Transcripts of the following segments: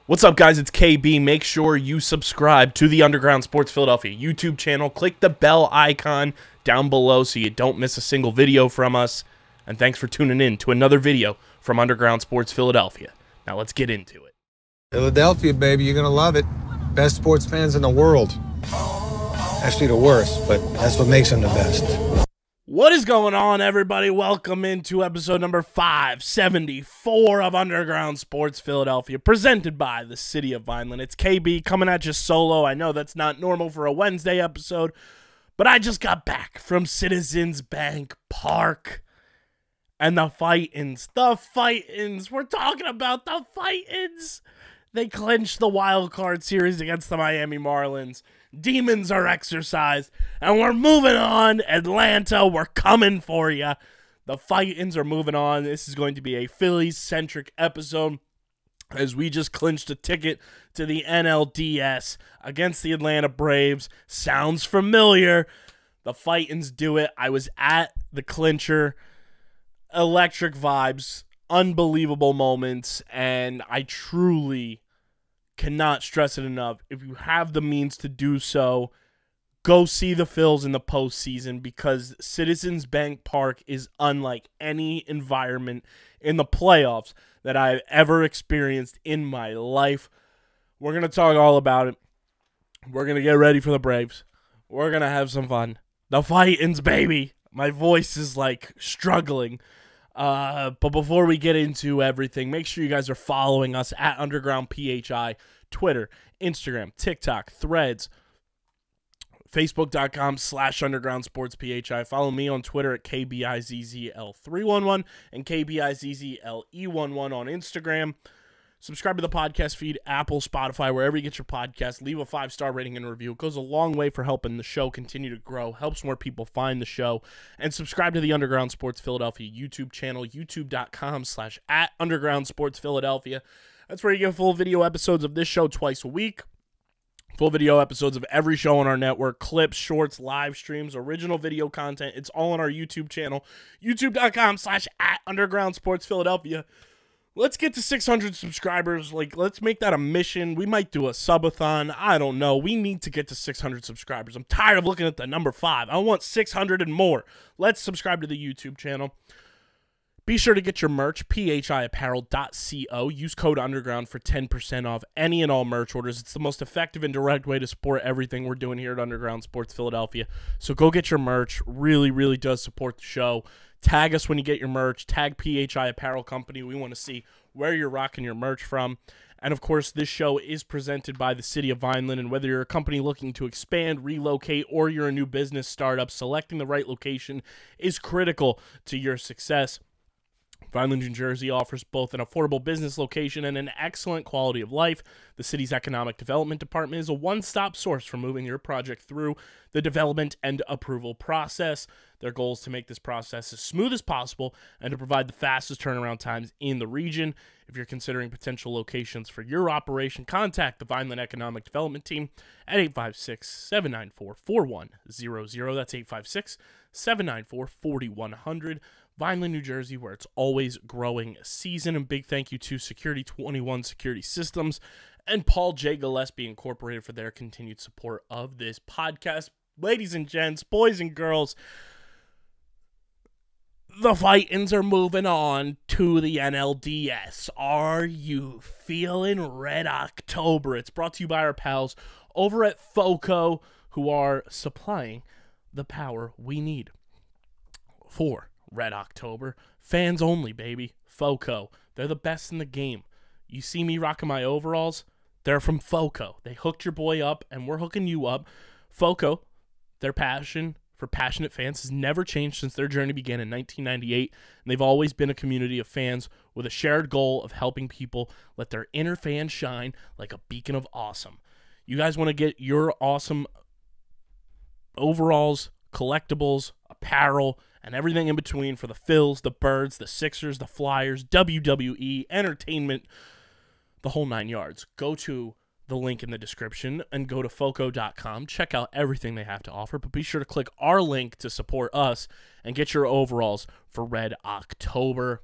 What's up, guys? It's KB. Make sure you subscribe to the Underground Sports Philadelphia YouTube channel. Click the bell icon down below so you don't miss a single video from us. And thanks for tuning in to another video from Underground Sports Philadelphia. Now let's get into it. Philadelphia, baby, you're going to love it. Best sports fans in the world. Actually, the worst, but that's what makes them the best. What is going on, everybody? Welcome into episode number 574 of Underground Sports Philadelphia, presented by the City of Vineland. It's KB coming at you solo. I know that's not normal for a Wednesday episode, but I just got back from Citizens Bank Park and the Fightins. The Fightins. We're talking about the Fightins. They clinched the wild card series against the Miami Marlins. Demons are exercised, and we're moving on. Atlanta, we're coming for you. The Fightins are moving on. This is going to be a Phillies-centric episode as we just clinched a ticket to the NLDS against the Atlanta Braves. Sounds familiar. The Fightins do it. I was at the clincher. Electric vibes, unbelievable moments, and I truly cannot stress it enough. If you have the means to do so, go see the Phils in the postseason, because Citizens Bank Park is unlike any environment in the playoffs that I've ever experienced in my life. We're going to talk all about it. We're going to get ready for the Braves. We're going to have some fun. The Fightins, baby. My voice is like struggling. But before we get into everything, make sure you guys are following us at Underground PHI, Twitter, Instagram, TikTok, Threads, Facebook.com/Underground Sports PHI. Follow me on Twitter at KBIZZL311 and KBIZZLE11 on Instagram. Subscribe to the podcast feed, Apple, Spotify, wherever you get your podcast. Leave a 5-star rating and review. It goes a long way for helping the show continue to grow, helps more people find the show. And subscribe to the Underground Sports Philadelphia YouTube channel, youtube.com/@Underground Sports Philadelphia. That's where you get full video episodes of this show twice a week. Full video episodes of every show on our network, clips, shorts, live streams, original video content. It's all on our YouTube channel, youtube.com/@Underground Sports Philadelphia. Let's get to 600 subscribers. Let's make that a mission. We might do a subathon. I don't know. We need to get to 600 subscribers. I'm tired of looking at the number 5. I want 600 and more. Let's subscribe to the YouTube channel. Be sure to get your merch, phiapparel.co. Use code UNDERGROUND for 10% off any and all merch orders. It's the most effective and direct way to support everything we're doing here at Underground Sports Philadelphia. So go get your merch. Really, really does support the show. Tag us when you get your merch. Tag PHI Apparel Company. We want to see where you're rocking your merch from. And, of course, this show is presented by the City of Vineland. And whether you're a company looking to expand, relocate, or you're a new business startup, selecting the right location is critical to your success. Vineland, New Jersey offers both an affordable business location and an excellent quality of life. The city's economic development department is a one-stop source for moving your project through the development and approval process. Their goal is to make this process as smooth as possible and to provide the fastest turnaround times in the region. If you're considering potential locations for your operation, contact the Vineland Economic Development Team at 856-794-4100. That's 856-794-4100. Vineland, New Jersey, where it's always growing season. And big thank you to Security 21 Security Systems and Paul J. Gillespie Incorporated for their continued support of this podcast. Ladies and gents, boys and girls, the Fightins are moving on to the NLDS. Are you feeling Red October? It's brought to you by our pals over at FOCO, who are supplying the power we need for Red October. Fans only, baby. FOCO. They're the best in the game. You see me rocking my overalls? They're from FOCO. They hooked your boy up, and we're hooking you up. FOCO, their passion for passionate fans has never changed since their journey began in 1998, and they've always been a community of fans with a shared goal of helping people let their inner fan shine like a beacon of awesome. You guys want to get your awesome overalls, collectibles, apparel, and everything in between for the Phils, the Birds, the Sixers, the Flyers, WWE, entertainment, the whole 9 yards. Go to the link in the description and go to foco.com. Check out everything they have to offer, but be sure to click our link to support us and get your overalls for Red October.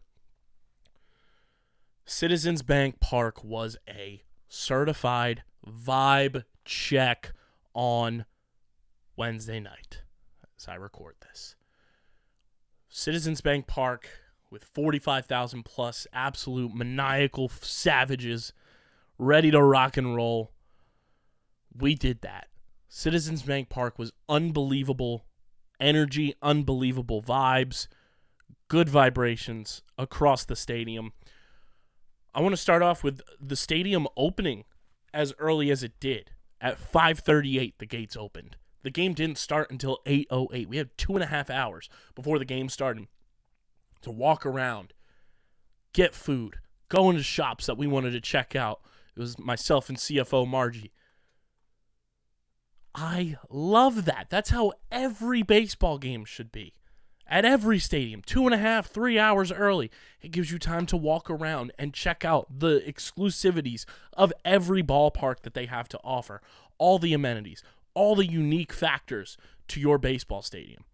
Citizens Bank Park was a certified vibe check on Wednesday night as I record this. Citizens Bank Park with 45,000 plus absolute maniacal savages ready to rock and roll. We did that. Citizens Bank Park was unbelievable energy, unbelievable vibes, good vibrations across the stadium. I want to start off with the stadium opening as early as it did. At 5:38, the gates opened. The game didn't start until 8:08. We had 2.5 hours before the game started to walk around, get food, go into shops that we wanted to check out. It was myself and CFO Margie. I love that. That's how every baseball game should be. At every stadium, 2.5, 3 hours early. It gives you time to walk around and check out the exclusivities of every ballpark that they have to offer. All the amenities, all the unique factors to your baseball stadium.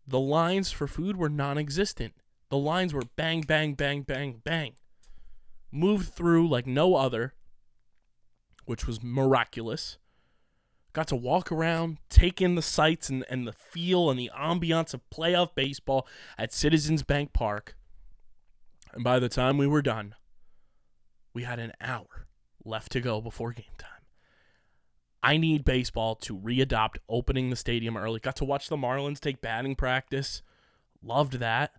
The lines for food were non-existent. The lines were bang, bang, bang, bang, bang. Moved through like no other, which was miraculous. Got to walk around, take in the sights and the feel and the ambiance of playoff baseball at Citizens Bank Park. And by the time we were done, we had an hour left to go before game time. I need baseball to readopt opening the stadium early. Got to watch the Marlins take batting practice. Loved that.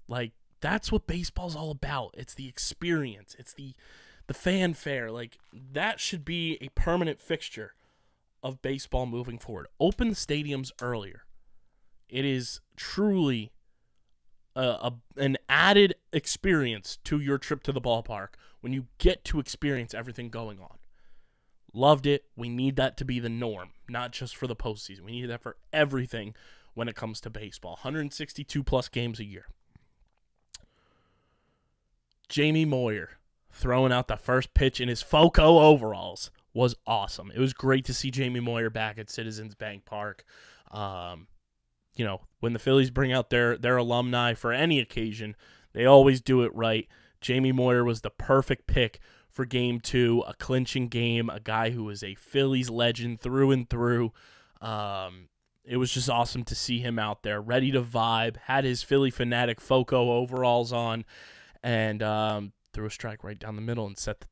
Like, that's what baseball's all about. It's the experience. It's the fanfare. Like, that should be a permanent fixture of baseball moving forward. Open the stadiums earlier. It is truly an added experience to your trip to the ballpark when you get to experience everything going on. Loved it. We need that to be the norm, not just for the postseason. We need that for everything when it comes to baseball. 162 plus games a year. Jamie Moyer throwing out the first pitch in his FOCO overalls was awesome. It was great to see Jamie Moyer back at Citizens Bank Park. When the Phillies bring out their alumni for any occasion, they always do it right. Jamie Moyer was the perfect pick for Game 2, a clinching game, a guy who was a Phillies legend through and through. It was just awesome to see him out there, ready to vibe, had his Philly Fanatic FOCO overalls on, and threw a strike right down the middle and set the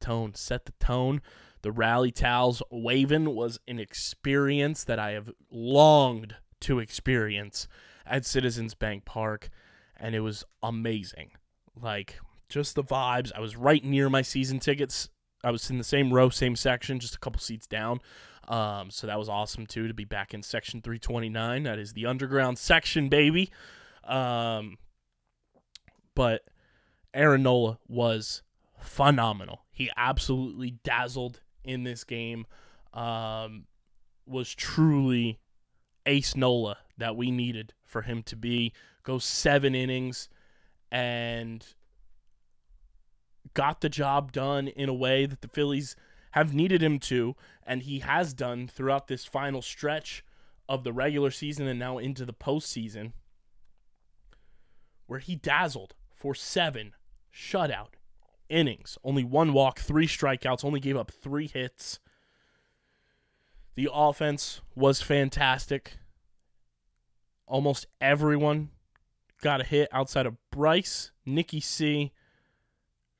tone. The rally towels waving was an experience that I have longed to experience at Citizens Bank Park, and it was amazing. Like, just the vibes. I was right near my season tickets. I was in the same row, same section, just a couple seats down. So that was awesome, too, to be back in Section 329. That is the underground section, baby. But Aaron Nola was phenomenal. He absolutely dazzled in this game. Was truly Ace Nola that we needed for him to be. Go 7 innings and got the job done in a way that the Phillies have needed him to, and he has done throughout this final stretch of the regular season and now into the postseason, where he dazzled for 7 shutout innings. Only 1 walk, 3 strikeouts, only gave up 3 hits. The offense was fantastic. Almost everyone got a hit outside of Bryce, Nicky C,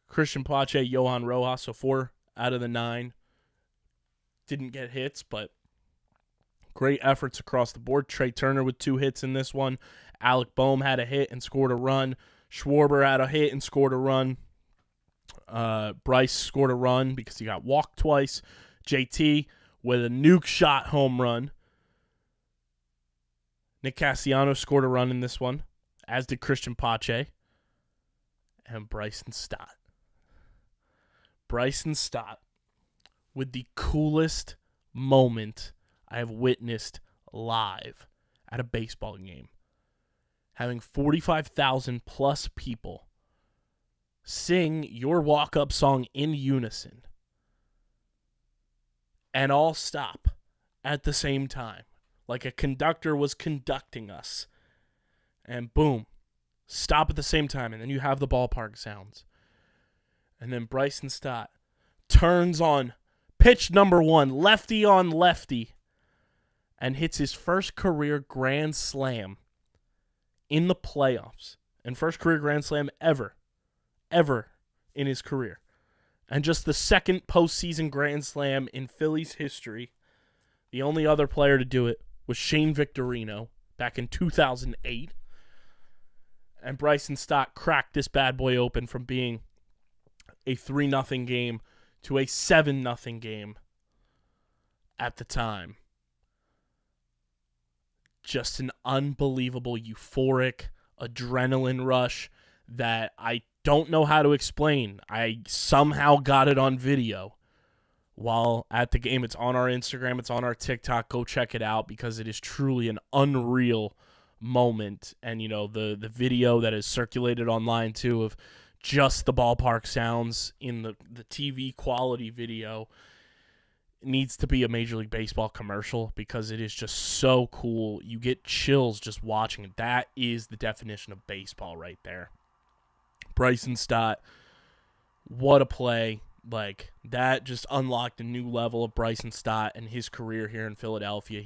Christian Pache, Johan Rojas, so 4 out of the 9 didn't get hits, but great efforts across the board. Trey Turner with 2 hits in this one. Alec Boehm had a hit and scored a run. Schwarber had a hit and scored a run. Bryce scored a run because he got walked twice. JT with a nuke shot home run. Nick Castellanos scored a run in this one, as did Christian Pache. And Bryson Stott. Bryson Stott with the coolest moment I have witnessed live at a baseball game. Having 45,000 plus people sing your walk-up song in unison and all stop at the same time, like a conductor was conducting us. And boom, stop at the same time, and then you have the ballpark sounds. And then Bryson Stott turns on pitch number 1, lefty on lefty, and hits his first career grand slam in the playoffs. And first career grand slam ever in his career. And just the second postseason grand slam in Phillies history. The only other player to do it was Shane Victorino back in 2008. And Bryson Stott cracked this bad boy open from being a 3-0 game to a 7-0 game at the time. Just an unbelievable, euphoric adrenaline rush that I don't know how to explain. I somehow got it on video while at the game. It's on our Instagram. It's on our TikTok. Go check it out because it is truly an unreal moment. And, you know, the video that is circulated online, too, of just the ballpark sounds in the TV quality video needs to be a Major League Baseball commercial because it is just so cool. You get chills just watching it. That is the definition of baseball right there. Bryson Stott, what a play. Like, that just unlocked a new level of Bryson Stott and his career here in Philadelphia.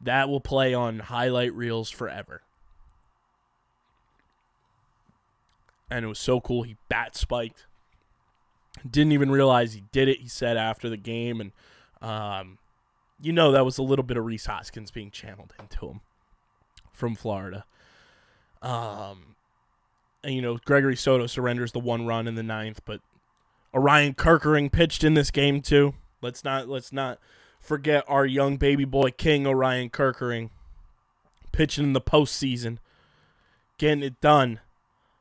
That will play on highlight reels forever. And it was so cool. He bat spiked. Didn't even realize he did it, he said after the game. And, that was a little bit of Reese Hoskins being channeled into him from Florida. Gregory Soto surrenders the 1 run in the 9th, but Orion Kerkering pitched in this game too. Let's not forget our young baby boy king, Orion Kerkering, pitching in the postseason. Getting it done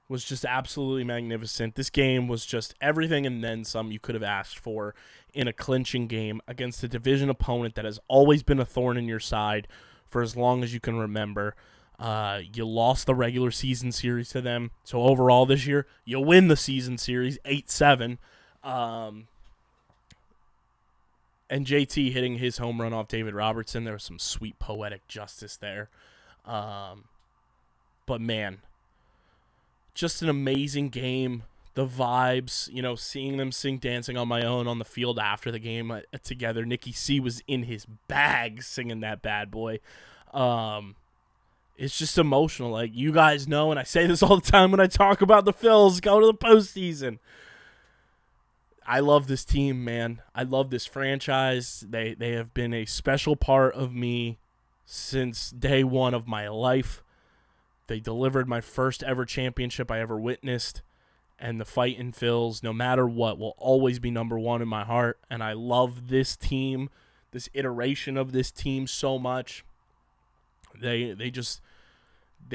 was just absolutely magnificent. This game was just everything and then some you could have asked for in a clinching game against a division opponent that has always been a thorn in your side for as long as you can remember. You lost the regular season series to them. So overall this year, you win the season series 8-7. And JT hitting his home run off David Robertson. There was some sweet poetic justice there. But man, just an amazing game. The vibes, seeing them sing Dancing on My Own on the field after the game together. Nikki C was in his bag singing that bad boy. It's just emotional. Like, you guys know, and I say this all the time when I talk about the Phils, go to the postseason. I love this team, man. I love this franchise. They have been a special part of me since day one of my life. They delivered my first ever championship I ever witnessed. And the Fightin' Phils, no matter what, will always be number one in my heart. And I love this team, this iteration of this team so much. They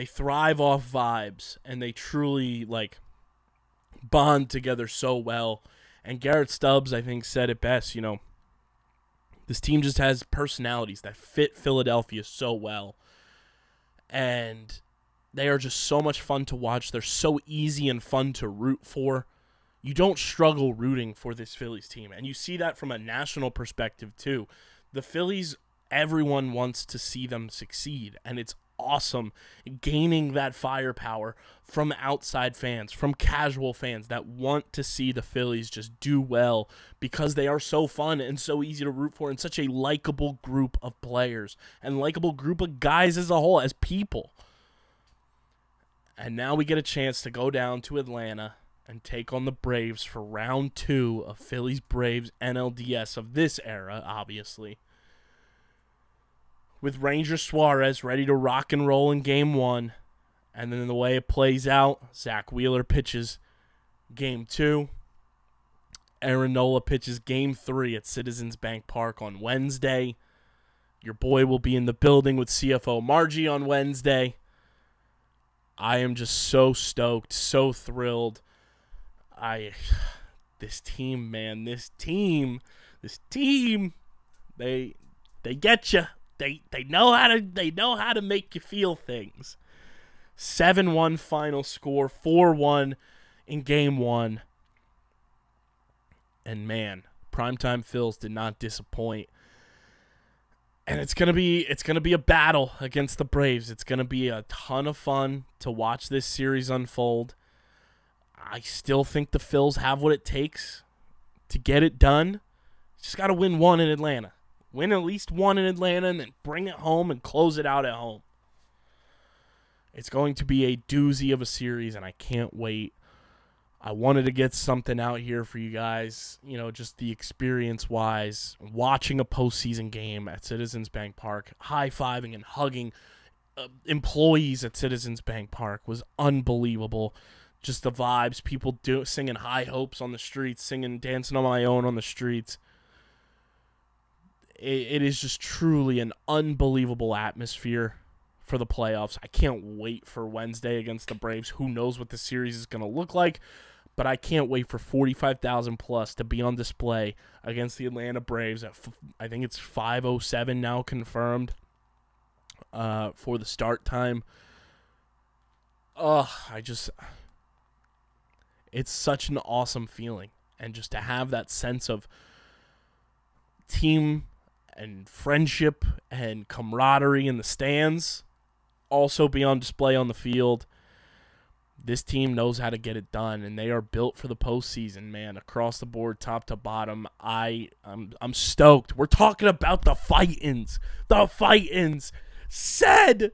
thrive off vibes, and they truly, bond together so well. And Garrett Stubbs, I think, said it best, this team just has personalities that fit Philadelphia so well. And they are just so much fun to watch. They're so easy and fun to root for. You don't struggle rooting for this Phillies team. And you see that from a national perspective, too. The Phillies, everyone wants to see them succeed. And it's awesome gaining that firepower from outside fans, from casual fans that want to see the Phillies just do well because they are so fun and so easy to root for and such a likable group of players and likable group of guys as a whole, as people. And now we get a chance to go down to Atlanta and take on the Braves for round 2 of Phillies-Braves NLDS of this era, obviously. With Ranger Suarez ready to rock and roll in Game 1. And then the way it plays out, Zach Wheeler pitches Game 2. Aaron Nola pitches Game 3 at Citizens Bank Park on Wednesday. Your boy will be in the building with CFO Margie on Wednesday. I am just so stoked, so thrilled. This team, man, this team, they get you. They know how to make you feel things. 7-1 final score, 4-1 in Game 1. And man, primetime Phils did not disappoint. And it's gonna be a battle against the Braves. It's gonna be a ton of fun to watch this series unfold. I still think the Phils have what it takes. to get it done, just got to win one in Atlanta. Win at least one in Atlanta and then bring it home and close it out at home. It's going to be a doozy of a series, and I can't wait. I wanted to get something out here for you guys, just the experience-wise, watching a postseason game at Citizens Bank Park, high-fiving and hugging employees at Citizens Bank Park was unbelievable. Just the vibes, people singing High Hopes on the streets, singing Dancing on My Own on the streets. It is just truly an unbelievable atmosphere for the playoffs. I can't wait for Wednesday against the Braves. Who knows what the series is going to look like, but I can't wait for 45,000 plus to be on display against the Atlanta Braves at, I think it's 5:07 now confirmed for the start time. It's such an awesome feeling, and just to have that sense of team and friendship and camaraderie in the stands also be on display on the field. This team knows how to get it done, and they are built for the postseason, man. Across the board, top to bottom, I'm stoked. We're talking about the fight-ins. The fight-ins. Said.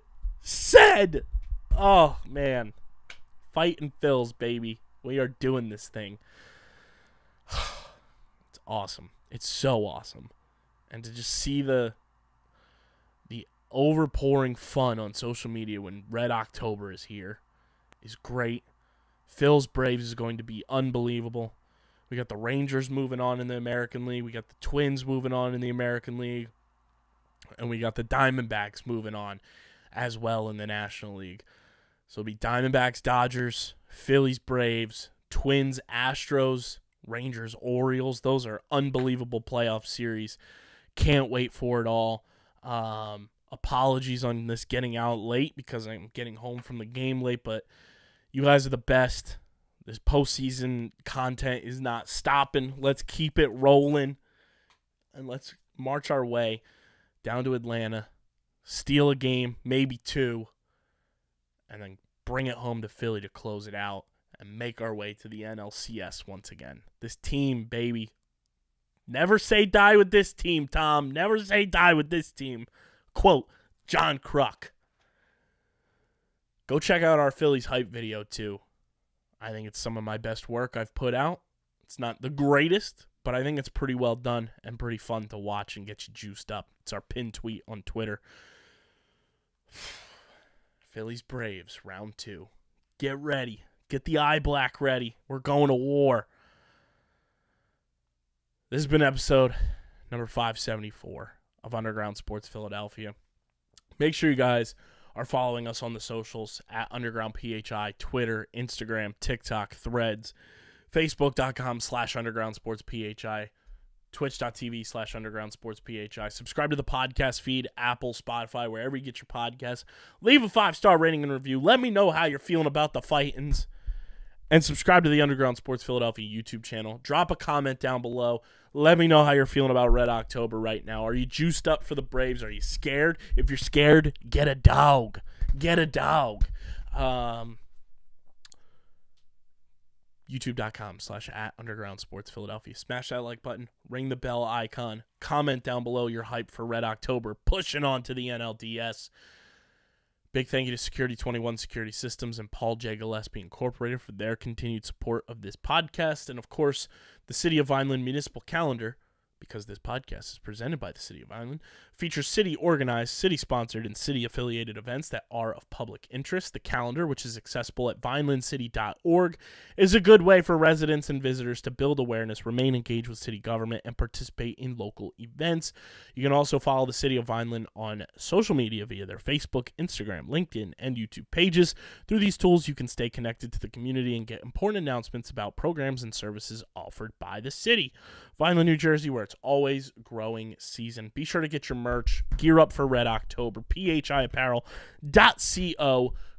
Oh, man. Fightin' Phils, baby. We are doing this thing. It's awesome. It's so awesome. And to just see the overpouring fun on social media when Red October is here is great. Phil's Braves is going to be unbelievable. We got the Rangers moving on in the American League. We got the Twins moving on in the American League. And we got the Diamondbacks moving on as well in the National League. So it'll be Diamondbacks, Dodgers, Phillies, Braves, Twins, Astros, Rangers, Orioles. Those are unbelievable playoff series. Can't wait for it all. Apologies on this getting out late because I'm getting home from the game late, but you guys are the best. This postseason content is not stopping. Let's keep it rolling, and let's march our way down to Atlanta, steal a game, maybe two, and then bring it home to Philly to close it out and make our way to the NLCS once again. This team, baby. Never say die with this team, Tom. Never say die with this team. Quote, John Kruk. Go check out our Phillies hype video, too. I think it's some of my best work I've put out. It's not the greatest, but I think it's pretty well done and pretty fun to watch and get you juiced up. It's our pinned tweet on Twitter. Phillies Braves, round 2. Get ready. Get the eye black ready. We're going to war. This has been episode number 574 of Underground Sports Philadelphia. Make sure you guys are following us on the socials at Underground PHI, Twitter, Instagram, TikTok, Threads, Facebook.com/Underground Sports PHI, Twitch.tv/Underground Sports PHI. Subscribe to the podcast feed, Apple, Spotify, wherever you get your podcasts. Leave a 5-star rating and review. Let me know how you're feeling about the fight-ins. And subscribe to the Underground Sports Philadelphia YouTube channel. Drop a comment down below. Let me know how you're feeling about Red October right now. Are you juiced up for the Braves? Are you scared? If you're scared, get a dog. Get a dog. YouTube.com/@Underground Sports Philadelphia. Smash that like button. Ring the bell icon. Comment down below your hype for Red October. Pushing on to the NLDS. Big thank you to Security 21 Security Systems and Paul J. Gillespie Incorporated for their continued support of this podcast. And, of course, the City of Vineland Municipal Calendar, because this podcast is presented by the City of Vineland, features city-organized, city-sponsored, and city-affiliated events that are of public interest. The calendar, which is accessible at vinelandcity.org, is a good way for residents and visitors to build awareness, remain engaged with city government, and participate in local events. You can also follow the City of Vineland on social media via their Facebook, Instagram, LinkedIn, and YouTube pages. Through these tools, you can stay connected to the community and get important announcements about programs and services offered by the city. Vineland, New Jersey, where it's always growing season. Be sure to get your merch. Gear up for Red October. phiapparel.co.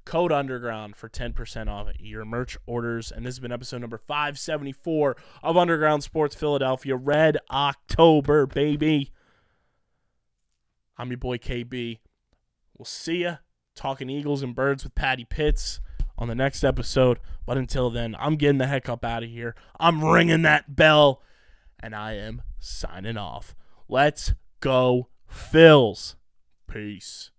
Code Underground for 10% off your merch orders. And this has been episode number 574 of Underground Sports Philadelphia. Red October, baby. I'm your boy KB. We'll see ya talking Eagles and Birds with Patty Pitts on the next episode. But until then, I'm getting the heck up out of here. I'm ringing that bell. and I am signing off. Let's go, Phils. Peace.